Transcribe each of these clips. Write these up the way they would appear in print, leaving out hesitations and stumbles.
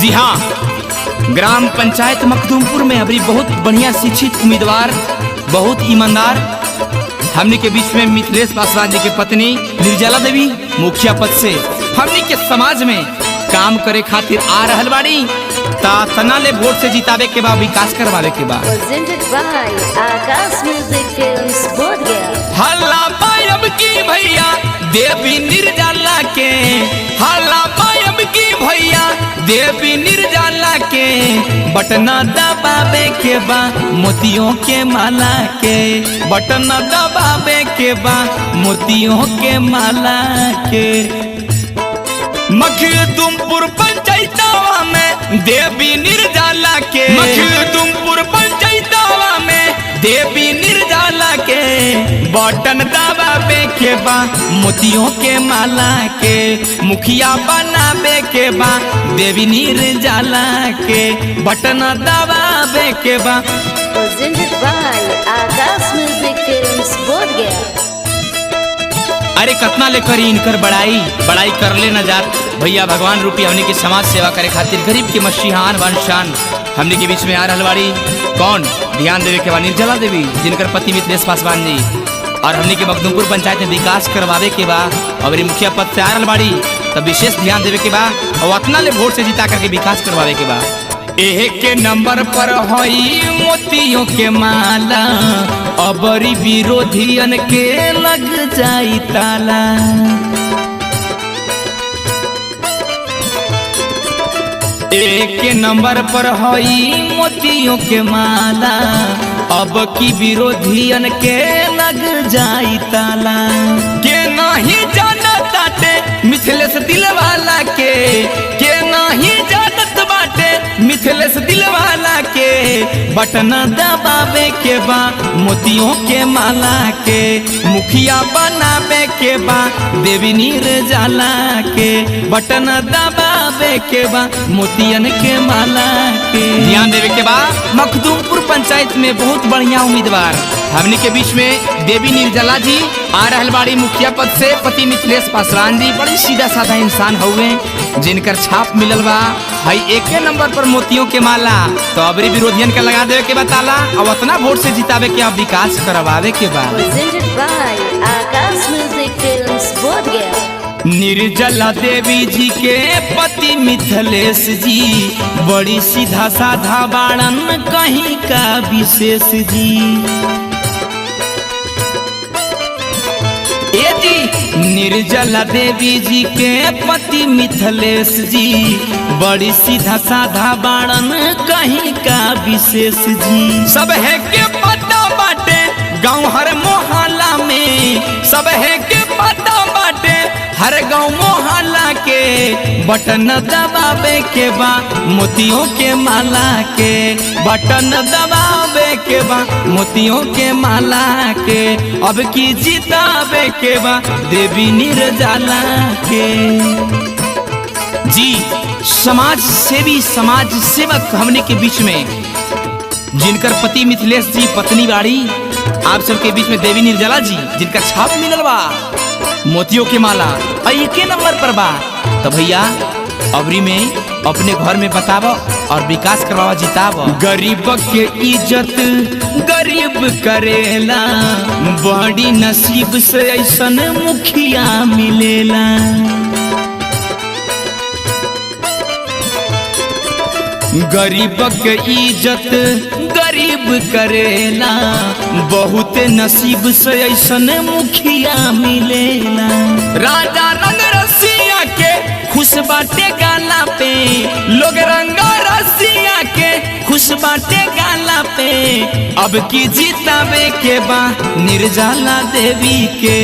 जी हाँ, ग्राम पंचायत मखदूमपुर में अभी बहुत बढ़िया शिक्षित उम्मीदवार, बहुत ईमानदार हमने के बीच में मिथिलेश पासवान जी के पत्नी निर्जला देवी मुखिया पद से हमने के समाज में काम करे खातिर आ रहल बाड़ी। तना ले वोट से जितावे के बाद विकास करवावे के बाद हल्ला पायब की भैया देवी निर्जला के, हल्ला पायब की भैया देवी निर्जला के, बटना दबावे के बा मोतियों के माला के, बटना दबावे के बा मोतियों के माला के। मखदूमपुर पंचायतवा में देवी निर्जला के, मखदूमपुर पंचायतवा में देवी निर्जला के, बटन दबावे के बा मोतियों के माला के, मुखिया बनावे के बा देवी निर्जला के, बटन दबावे के बा। अरे कतना ले करी इनकर बड़ाई कर ले न जात भैया। भगवान रूपी हमने की समाज सेवा करे खातिर गरीब के मसीहान वंशान हमने के बीच में आ रहल बाड़ी। कौन ध्यान देवे के बा? निर्जला देवी, जिनकर पति मिथिलेश पासवान जी, और हमने के मखदूमपुर पंचायत में विकास करवावे के बा और मुखिया पद से आ रहल बाड़ी, तब विशेष ध्यान देवे के बा और अतना ले वोट से जिता करके विकास करवावे के बा। एक के नंबर पर हई मोतियों के माला, अबरी विरोधियन के लग जाई ताला। एक नंबर पर हई मोतियों के माला, अब की विरोधियन के लग जाई ताला। के नहीं जानत बाटे मिथिलेश दिलवाला के नहीं जानत बाटे मिथिलेश दिलवाला के, बटना दबावे के बा मोतियों के माला के, मुखिया बनावे के बा देवी निर्जला के, बटना दबावे के बा मोतियन के माला के। ध्यान देवे के बा मखदूमपुर पंचायत में बहुत बढ़िया उम्मीदवार हमने के बीच में देवी निर्जला जी आ रहल बाड़ी मुखिया पद से। पति मिथिलेश पासवान जी बड़ी सीधा साधा इंसान हुए, जिनकर छाप मिलल बा भाई एक नंबर पर मोतियों के माला। तो अबरी विरोधियन का लगा देवे के बताला और उतना वोट से जितावे के अब विकास करवावे के बाद। निर्जला देवी जी के पति मिथिलेश जी बड़ी सीधा साधा बाड़न, कहीं का विशेष जी। निर्जला देवी जी के पति मिथिलेश जी बड़ी सीधा साधा बाड़न, कहीं का विशेष जी। सब है के पता बाटे गाँव हर मोहल्ला में, सब है के पता बाटे हर गाँव मोहल्ला के, बटन दबावे के बा मोतियों के माला के, बटन दबावे के बा मोतियों के माला के, अब की जितावे के बा देवी निर्जला के। जी समाज सेवी, समाज सेवक हमने के बीच में, जिनकर पति मिथिलेश जी, पत्नी बाड़ी आप सबके बीच में देवी निर्जला जी, जिनका छाप मिलल बा मोतियों के माला एक नंबर पर बा। तो भैया अबरी में अपने घर में बताव और विकास करवावा, जिताव। गरीब के इज्जत गरीब करेला, बड़ी नसीब से ऐसन मुखिया मिलेला। गरीब के इज्जत गरीब करेला, बहुत नसीब से ऐसन मुखिया मिलेला। राजा रंग रसिया के खुश बाटे गाला पे, लोग रंगा रसिया के खुश बाटे गाला पे, अब की जितावे के बा निर्जला देवी के,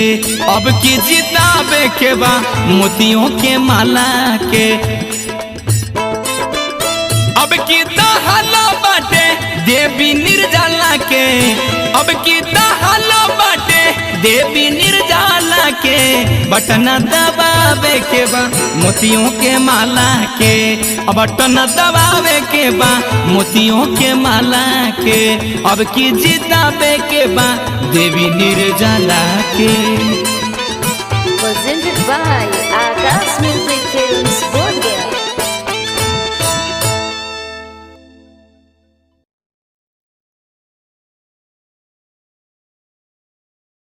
अब की जितावे के बा मोतियों के माला के। अब की दहला बाटे देवी निर्जला के, अब की दहला बाटे देवी निर्जला के, बटना दबावे के बा मोतियों के माला के, बटन दबावे के बा मोतियों के माला के, अब की जितावे के बा देवी निर्जला के।